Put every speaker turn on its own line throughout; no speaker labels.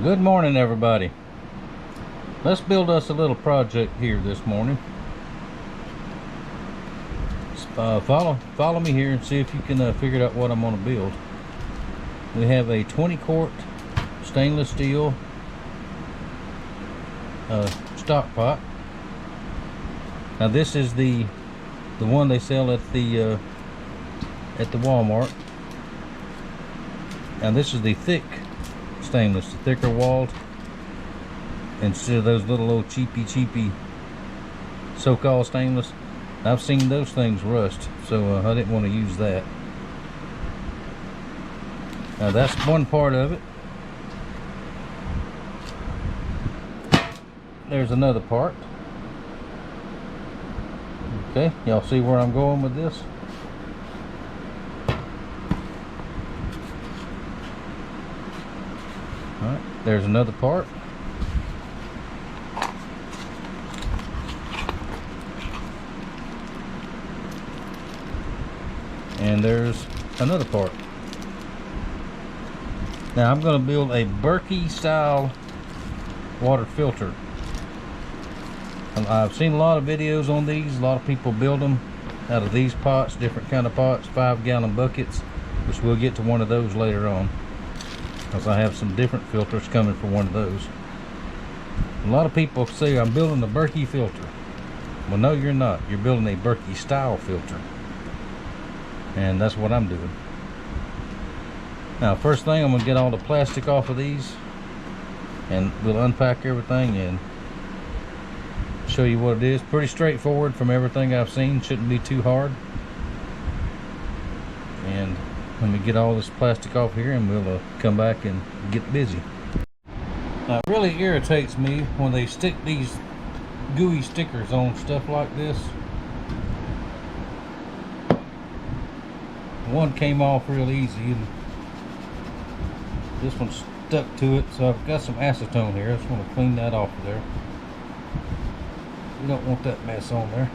Good morning, everybody. Let's build us a little project here this morning. Follow me here and see if you can figure out what I'm going to build. We have a 20-quart stainless steel stock pot. Now this is the one they sell at the Walmart. Now this is the thick stainless, the thicker walled, instead of those little old cheapy so-called stainless. I've seen those things rust, so I didn't want to use that. Now that's one part of it. There's another part. Okay, y'all see where I'm going with this? Alright, there's another part. And there's another part. Now I'm going to build a Berkey style water filter. I've seen a lot of videos on these. A lot of people build them out of these pots, different kind of pots, 5-gallon buckets, which we'll get to one of those later on, because I have some different filters coming for one of those. A lot of people say I'm building a Berkey filter. Well, no, you're not. You're building a Berkey style filter, and that's what I'm doing. Now, first thing, I'm going to get all the plastic off of these, and we'll unpack everything and show you what it is. Pretty straightforward from everything I've seen. Shouldn't be too hard. And let me get all this plastic off here and we'll come back and get busy. Now, it really irritates me when they stick these gooey stickers on stuff like this. One came off real easy and this one stuck to it, so I've got some acetone here. I just want to clean that off of there. We don't want that mess on there.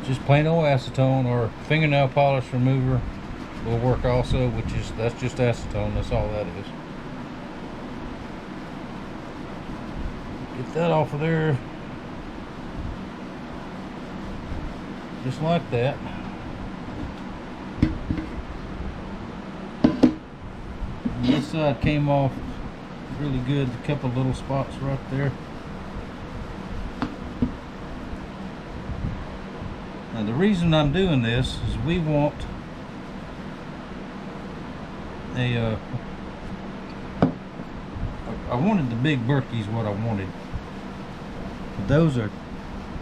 Just plain old acetone or fingernail polish remover will work also, that's just acetone. That's all that is. Get that off of there, just like that. And this side came off really good. A couple little spots right there. Now the reason I'm doing this is we want a I wanted the big Berkeys, what I wanted. Those are,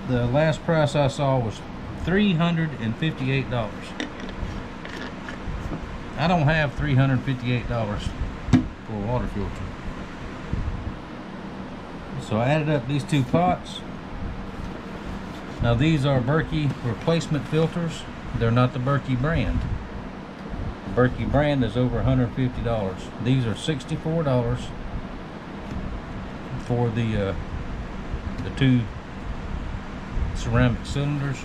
the last price I saw was $358. I don't have $358 for a water filter. So I added up these two pots. Now these are Berkey replacement filters. They're not the Berkey brand. The Berkey brand is over $150. These are $64 for the two ceramic cylinders.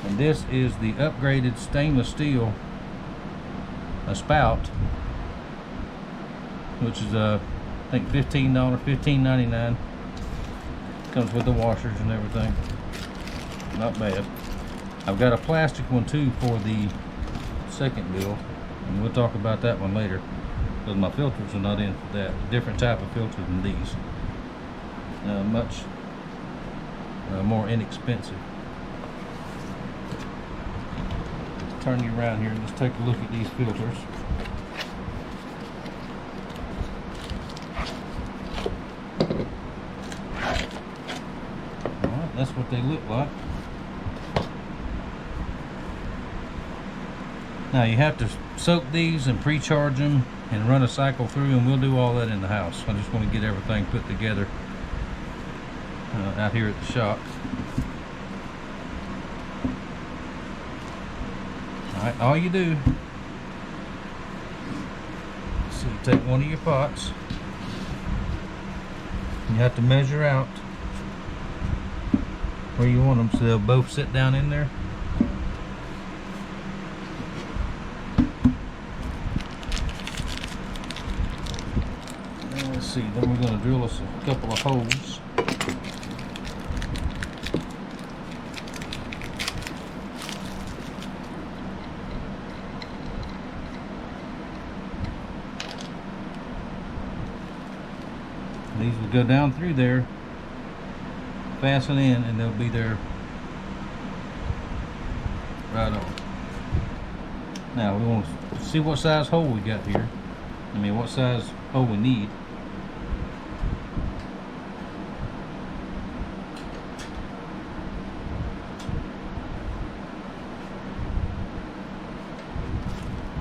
And this is the upgraded stainless steel Spout, which is I think $15, $15.99. Comes with the washers and everything. Not bad. I've got a plastic one too for the second build, and we'll talk about that one later, because my filters are not in for that. A different type of filter than these. Much more inexpensive. Let's turn you around here and let's take a look at these filters. Alright, that's what they look like. Now you have to soak these and pre-charge them and run a cycle through, and we'll do all that in the house. I just want to get everything put together out here at the shop. Alright, all you do So you take one of your pots. You have to measure out where you want them so they'll both sit down in there. And let's see, then we're going to drill us a couple of holes. These will go down through there, fasten in, and they'll be there right on. Now we want to see what size hole we got here. I mean, what size hole we need.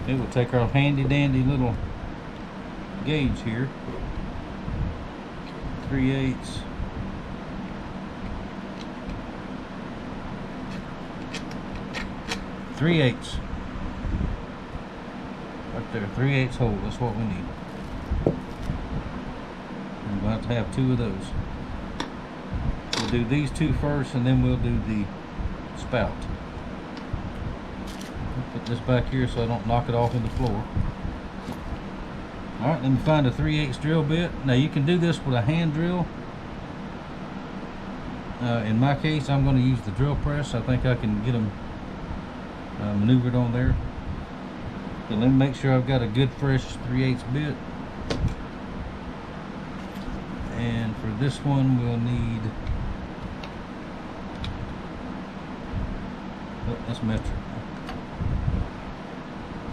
It will take our handy dandy little gauge here. 3/8. Right there, 3/8 hole, that's what we need. And we'll have to have 2 of those. We'll do these 2 first and then we'll do the spout. I'll put this back here so I don't knock it off in the floor. Alright, let me find a 3/8 drill bit. Now you can do this with a hand drill. In my case, I'm going to use the drill press. I think I can get them maneuvered on there. But let me make sure I've got a good fresh 3/8 bit. And for this one we'll need, oh, that's metric.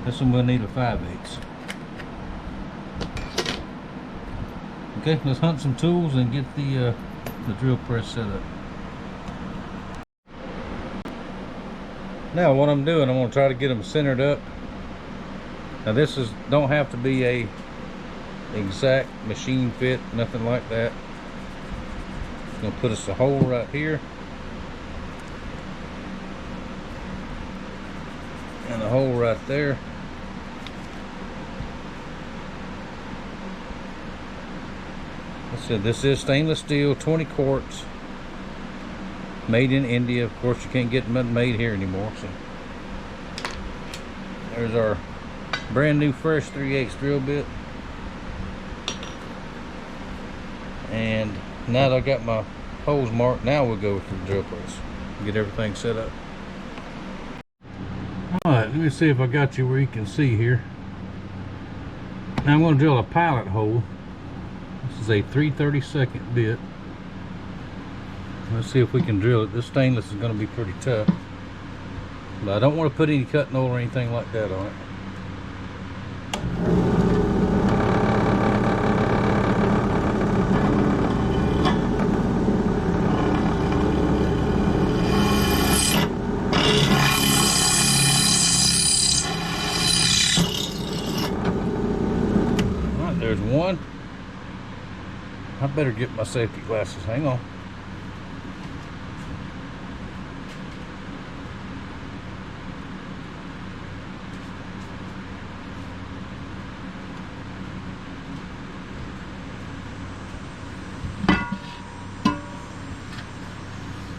This one we'll need a 5/8. Okay, let's hunt some tools and get the drill press set up. Now what I'm doing, I'm going to try to get them centered up. Now this don't have to be a exact machine fit, nothing like that. I'm going to put us a hole right here. And a hole right there. So this is stainless steel, 20 quarts, made in India. Of course, you can't get nothing made here anymore. So there's our brand new fresh 3/8 drill bit. And now that I got my holes marked, now we'll go to the drill press and get everything set up. Alright, let me see if I got you where you can see here. Now I'm going to drill a pilot hole. This is a 3/32 bit. Let's see if we can drill it. This stainless is going to be pretty tough. But I don't want to put any cutting oil or anything like that on it. Alright, there's one. I better get my safety glasses. Hang on.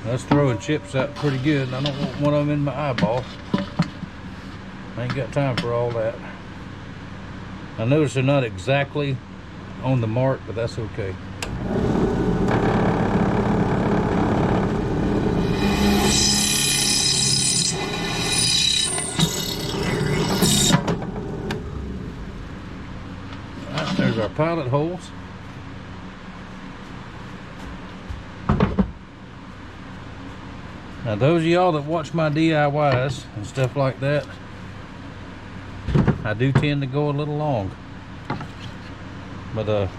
That's throwing chips out pretty good, and I don't want one of them in my eyeball. I ain't got time for all that. I notice they're not exactly on the mark, but that's okay. Alright, there's our pilot holes. Now those of y'all that watch my DIYs and stuff like that, I do tend to go a little long. But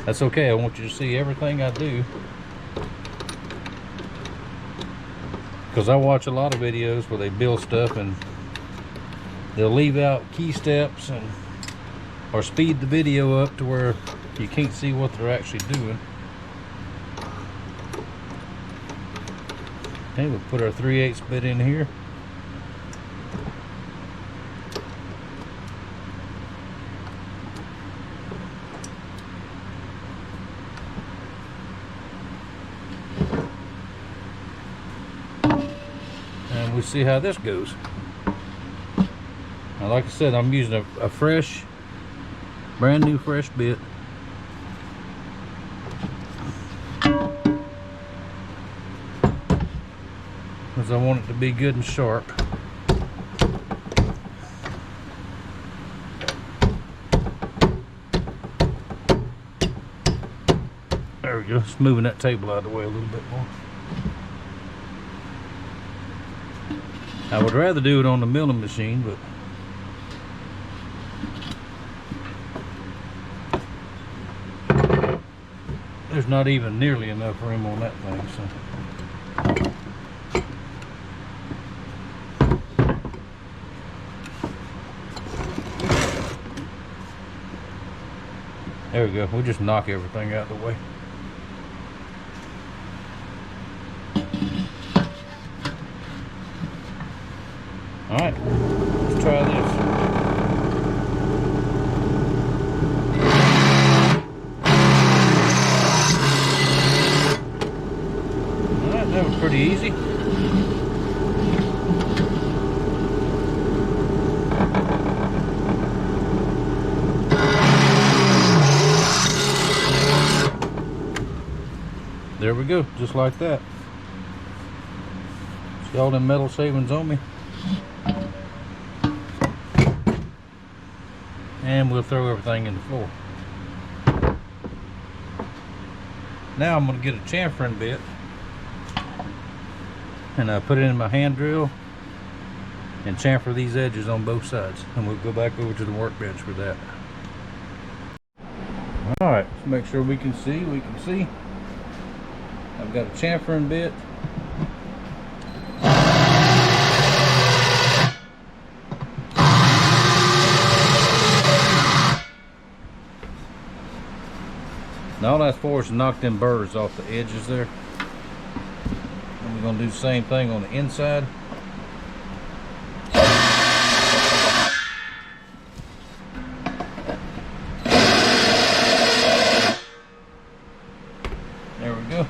that's okay. I want you to see everything I do, because I watch a lot of videos where they build stuff and they'll leave out key steps and or speed the video up to where you can't see what they're actually doing. Okay, we'll put our 3/8 bit in here. and we see how this goes. Now, like I said, I'm using a fresh, brand new fresh bit. Because I want it to be good and sharp. There we go. Just moving that table out of the way a little bit more. I would rather do it on the milling machine, but there's not even nearly enough room on that thing, so. There we go. We'll just knock everything out of the way. Alright, let's try this. Alright, that was pretty easy. There we go, just like that. See all them metal shavings on me? And we'll throw everything in the floor. Now I'm going to get a chamfering bit and put it in my hand drill and chamfer these edges on both sides, and we'll go back over to the workbench for that. Alright, let's make sure we can see. I've got a chamfering bit. And all that's for is to knock them burrs off the edges there. And we're going to do the same thing on the inside. There we go.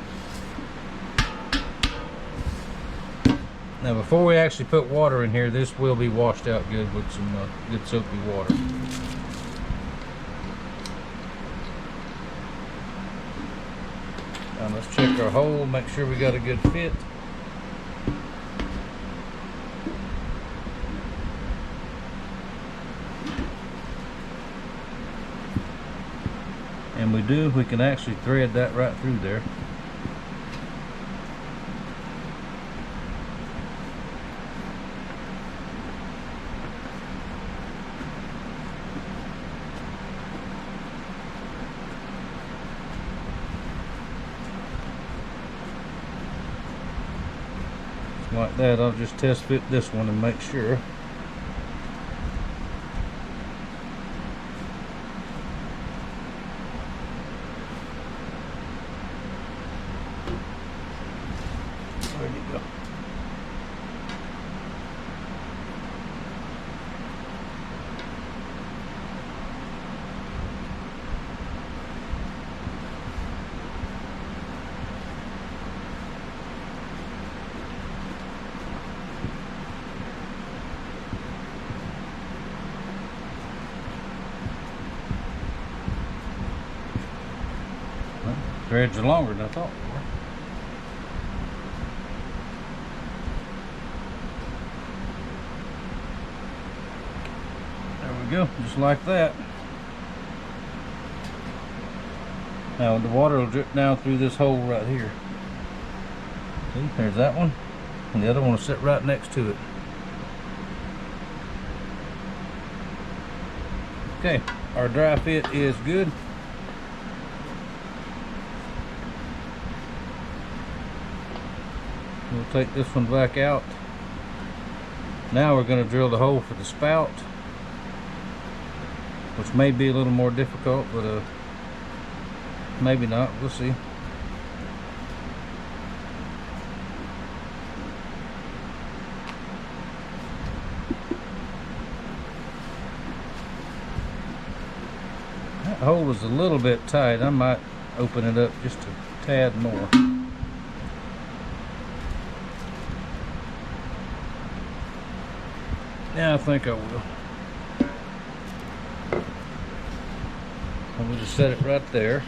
Now before we actually put water in here, this will be washed out good with some good soapy water. Now let's check our hole, make sure we got a good fit. And we do, we can actually thread that right through there. Like that. I'll just test fit this one and make sure. There you go. Threads are longer than I thought they were. There we go, just like that. Now the water will drip down through this hole right here. See, there's that one, and the other one will sit right next to it. Okay, our dry fit is good. We'll take this one back out. Now we're going to drill the hole for the spout, which may be a little more difficult, but maybe not. We'll see. That hole is a little bit tight. I might open it up just a tad more. Yeah, I think I will. I'm going to set it right there.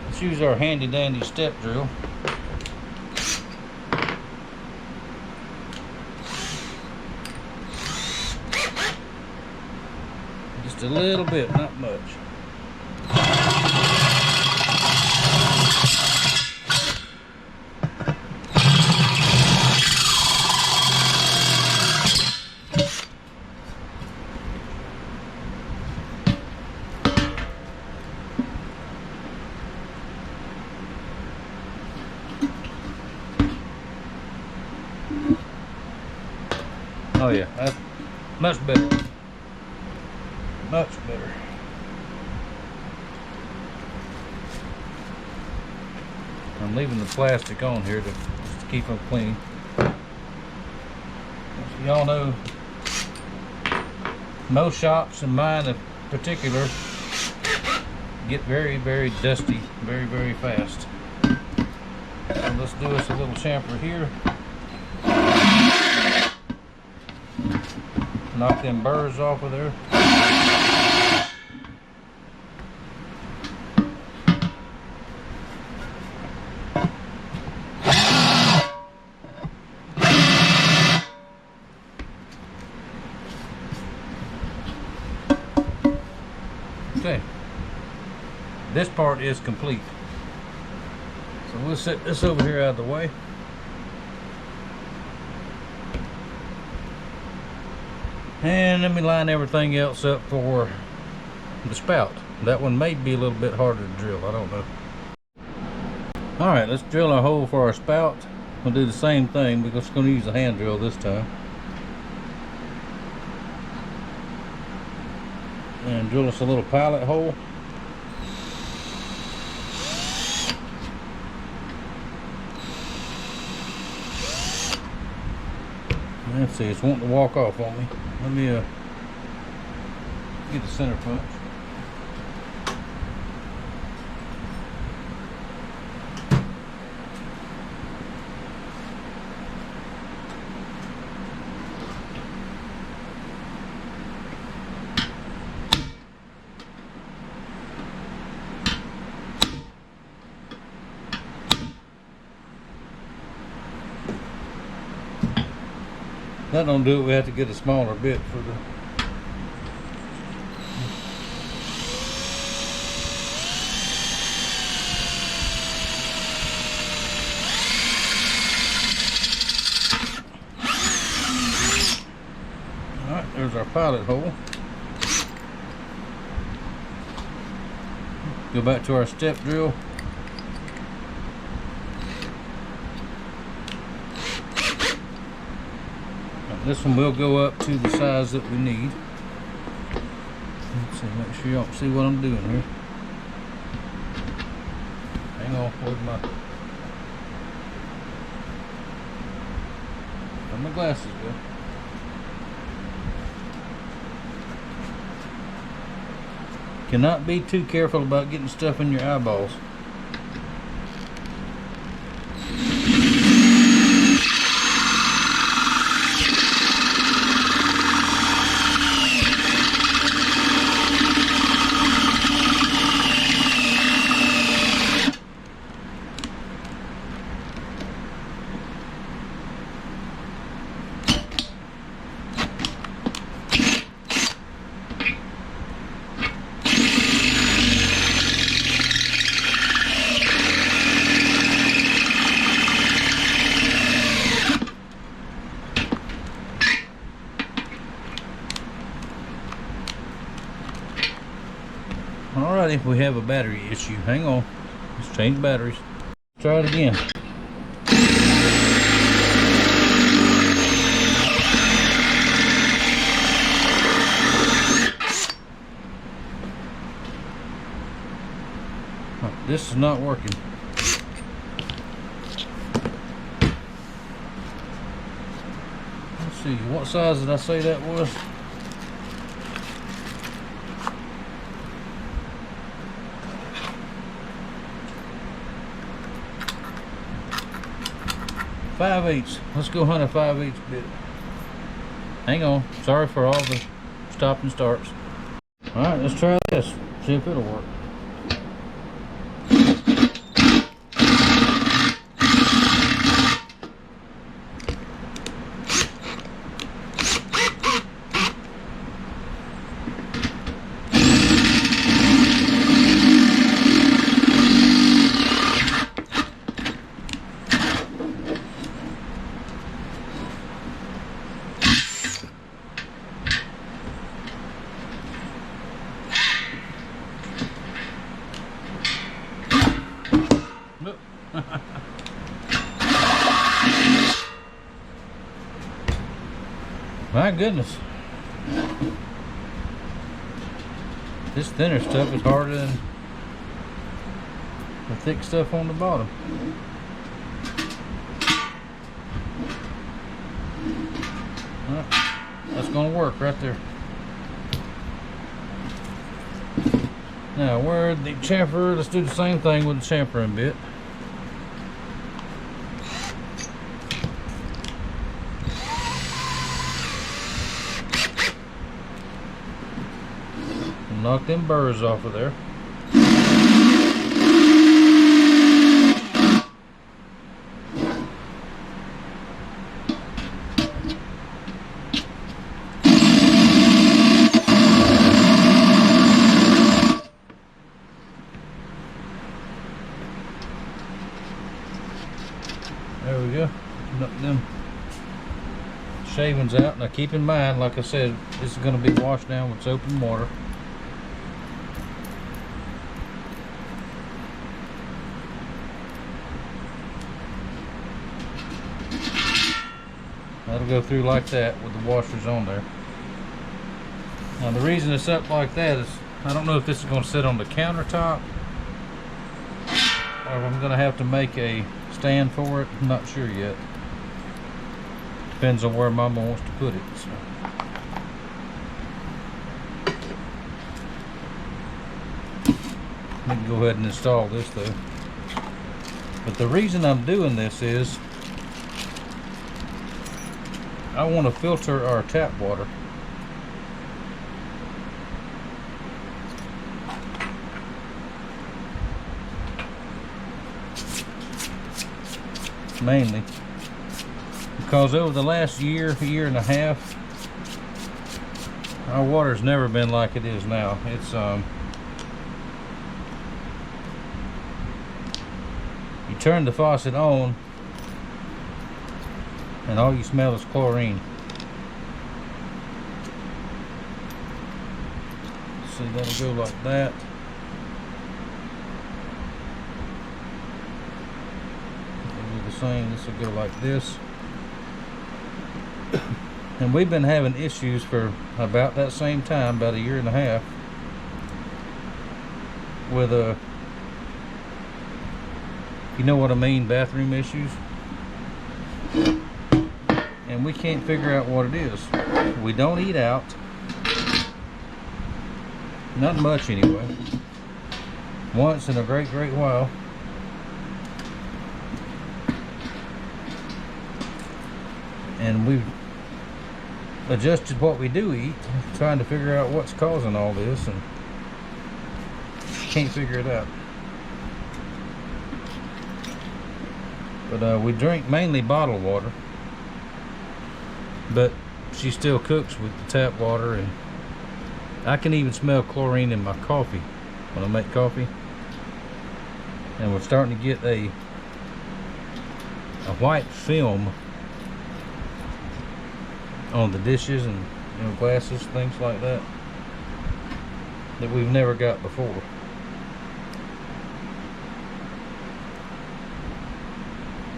Let's use our handy dandy step drill. Just a little bit, not much. Oh yeah, that's much better. Much better. I'm leaving the plastic on here just to keep them clean. Y'all know, most shops, and mine in particular, get very, very dusty very, very fast. So let's do us a little chamfer here. Knock them burrs off of there. Okay, this part is complete. So we'll set this over here out of the way. And let me line everything else up for the spout. That one may be a little bit harder to drill, I don't know. Alright, let's drill our hole for our spout. We'll do the same thing, but we're just going to use a hand drill this time. And drill us a little pilot hole. Let's see, it's wanting to walk off on me. Let me get the center punch. That don't do it, we have to get a smaller bit for the... Alright, there's our pilot hole. Go back to our step drill. This one will go up to the size that we need. Let's see, make sure y'all see what I'm doing here. Hang on, where's my glasses go? Cannot be too careful about getting stuff in your eyeballs. Alrighty, we have a battery issue. Hang on. Let's change batteries. Try it again. This is not working. Let's see, what size did I say that was? 5/8. Let's go hunt a 5/8 bit. Hang on. Sorry for all the stop and starts. Alright, let's try this. See if it'll work. My goodness. This thinner stuff is harder than the thick stuff on the bottom. Well, that's going to work right there. Now, where the chamfer, let's do the same thing with the chamfering bit. Knock them burrs off of there. There we go. Knock them shavings out. Now keep in mind, like I said, this is going to be washed down with soap and water. That'll go through like that with the washers on there. Now the reason it's up like that is I don't know if this is going to sit on the countertop or if I'm going to have to make a stand for it. I'm not sure yet. Depends on where Mama wants to put it. So. Let me go ahead and install this though. But the reason I'm doing this is I want to filter our tap water. Mainly because over the last year and a half, our water's never been like it is now. It's you turn the faucet on and all you smell is chlorine. See, that'll go like that. It'll do the same. This will go like this. And we've been having issues for about that same time, about a year and a half, with you know what I mean, bathroom issues. And we can't figure out what it is. We don't eat out. Not much anyway. Once in a great while. And we've adjusted what we do eat, trying to figure out what's causing all this, and can't figure it out. But we drink mainly bottled water. But she still cooks with the tap water, and I can even smell chlorine in my coffee when I make coffee. And we're starting to get a white film on the dishes and glasses, things like that we've never got before.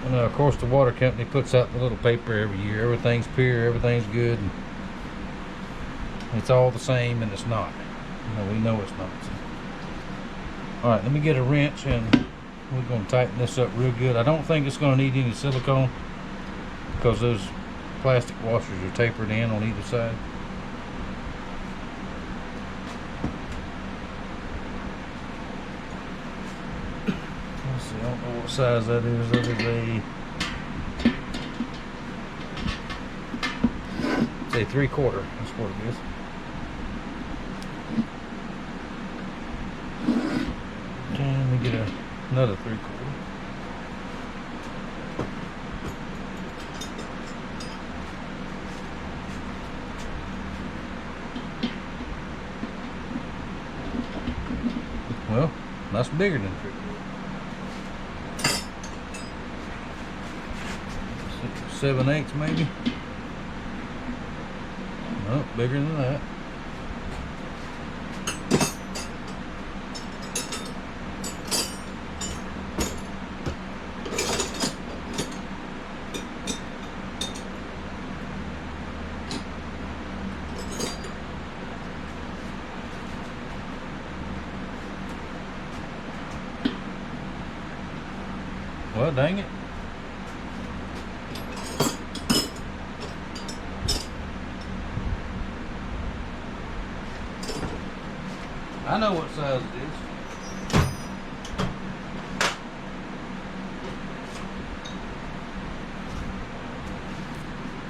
And of course the water company puts out the little paper every year. Everything's pure, everything's good, and it's all the same, and it's not. We know it's not. Alright, let me get a wrench and we're going to tighten this up real good. I don't think it's going to need any silicone because those plastic washers are tapered in on either side. Let's see, I don't know what size that is. That is a Say 3/4. That's what it is. Okay, let me get another 3/4. Well, that's bigger than 3/4. 7/8 maybe. No, bigger than that. Well, dang it. I know what size it is.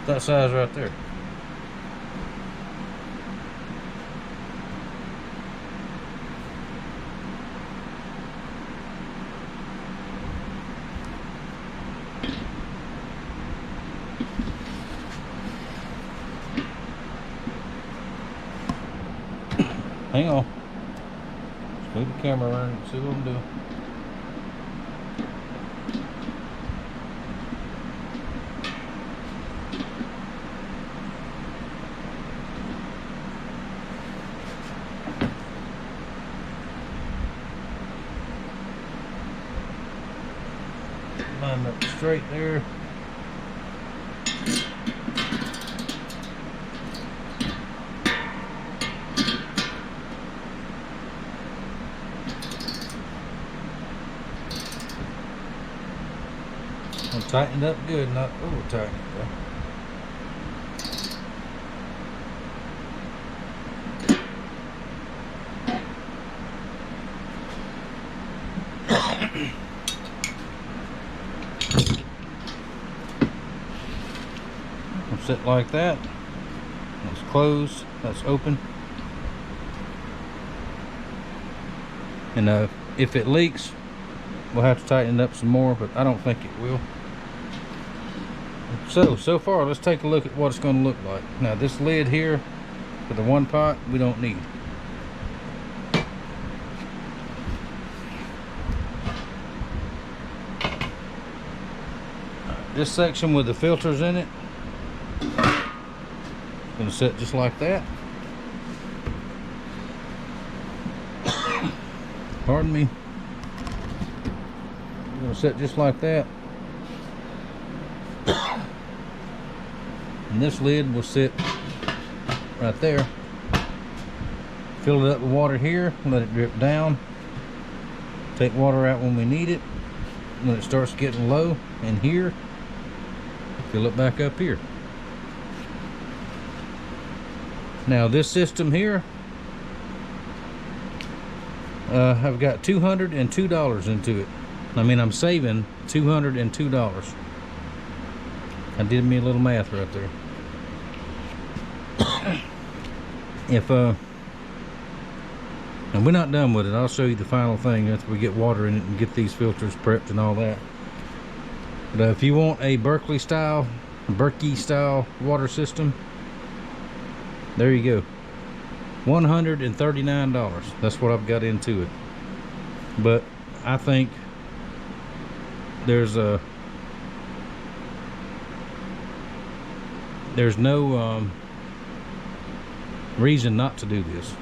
That size right there. Hang on. Move the camera around and see what I'm doing. Line up straight there. I'll tighten it up good, not over tighten it though. Sit like that. That's closed. That's open. And if it leaks, we'll have to tighten it up some more, but I don't think it will. So far, let's take a look at what it's going to look like. Now, this lid here for the one pot, we don't need. This section with the filters in it, going to set just like that. Pardon me. I'm going to set just like that. And this lid will sit right there. Fill it up with water here, let it drip down. Take water out when we need it. When it starts getting low in here, fill it back up here. Now this system here, I've got $202 into it. I mean, I'm saving $202. I did me a little math right there. If and we're not done with it, I'll show you the final thing after we get water in it and get these filters prepped and all that. But if you want a Berkey style water system, there you go. $139. That's what I've got into it. But I think there's no reason not to do this,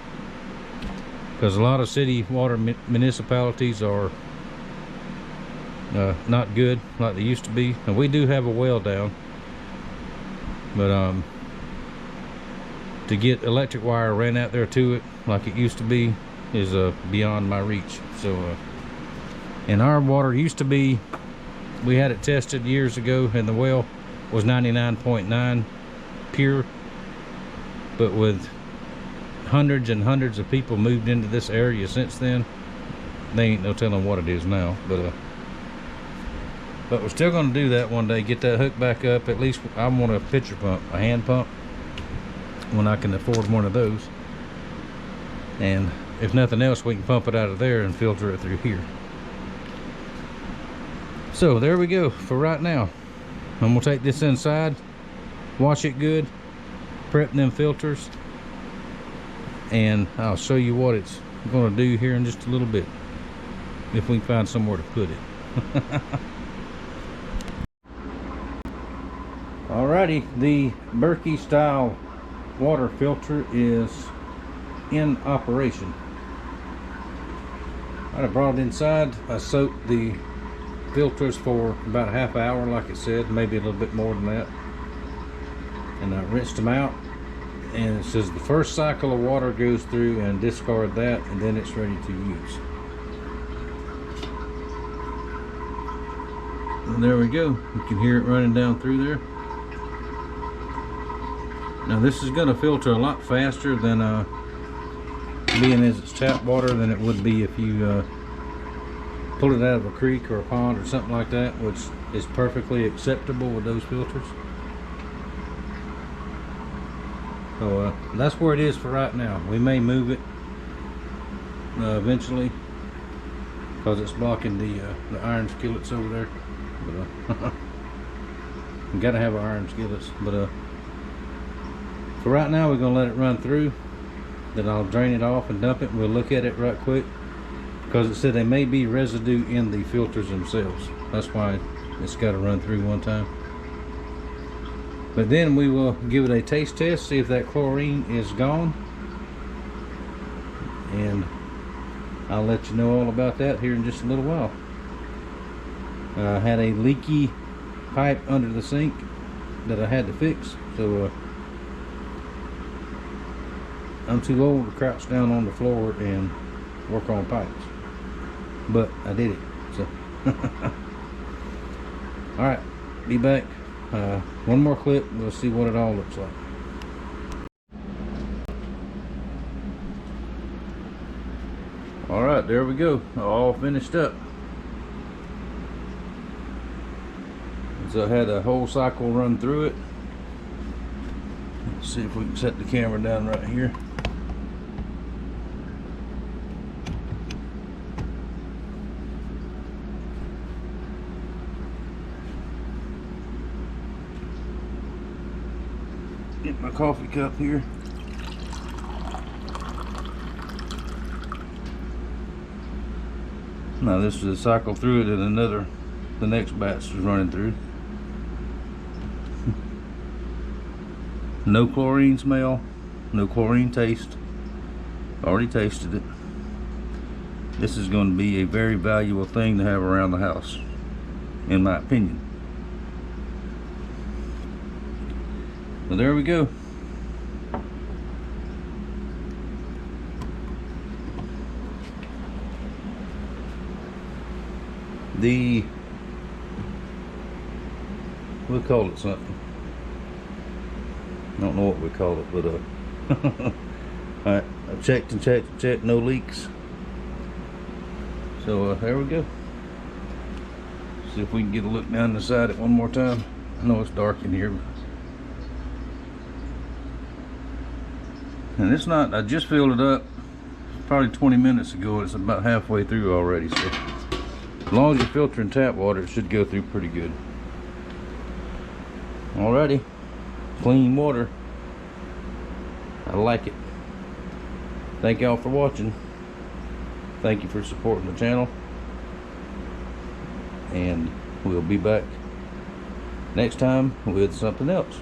because a lot of city water municipalities are not good like they used to be. And we do have a well down, but to get electric wire ran out there to it like it used to be is beyond my reach. So and our water used to be, we had it tested years ago and the well was 99.9 pure, but with hundreds and hundreds of people moved into this area since then, they ain't no telling what it is now. But we're still going to do that one day, get that hook back up. At least I want a pitcher pump, a hand pump, when I can afford one of those. And if nothing else, we can pump it out of there and filter it through here. So there we go for right now. I'm gonna take this inside, wash it good, prep them filters, and I'll show you what it's gonna do here in just a little bit, if we can find somewhere to put it. Alrighty, the Berkey style water filter is in operation. I brought it inside. I soaked the filters for about a half hour, like it said, maybe a little bit more than that, and I rinsed them out. And it says the first cycle of water goes through and discard that, and then it's ready to use. And there we go. You can hear it running down through there. Now this is going to filter a lot faster than being as it's tap water than it would be if you pull it out of a creek or a pond or something like that, which is perfectly acceptable with those filters. So that's where it is for right now. We may move it eventually because it's blocking the iron skillets over there. But we gotta have our iron skillets. But for right now, we're gonna let it run through. Then I'll drain it off and dump it. We'll look at it right quick because it said there may be residue in the filters themselves. That's why it's got to run through one time. But then we will give it a taste test, see if that chlorine is gone, and I'll let you know all about that here in just a little while. I had a leaky pipe under the sink that I had to fix, so I'm too old to crouch down on the floor and work on pipes, but I did it. So all right, be back. One more clip, we'll see what it all looks like. All right, there we go, all finished up. So I had a whole cycle run through it. Let's see if we can set the camera down right here. Get my coffee cup here. Now this is a cycle through it, and the next batch is running through. No chlorine smell, no chlorine taste. Already tasted it. This is going to be a very valuable thing to have around the house, in my opinion. So there we go. We'll call it something. I don't know what we call it, but alright, I've checked and checked and checked, no leaks. So there we go. See if we can get a look down the side it one more time. I know it's dark in here. And it's not, I just filled it up probably 20 minutes ago. It's about halfway through already, so as long as you're filtering tap water, it should go through pretty good. Alrighty, clean water. I like it. Thank y'all for watching. Thank you for supporting the channel, and we'll be back next time with something else.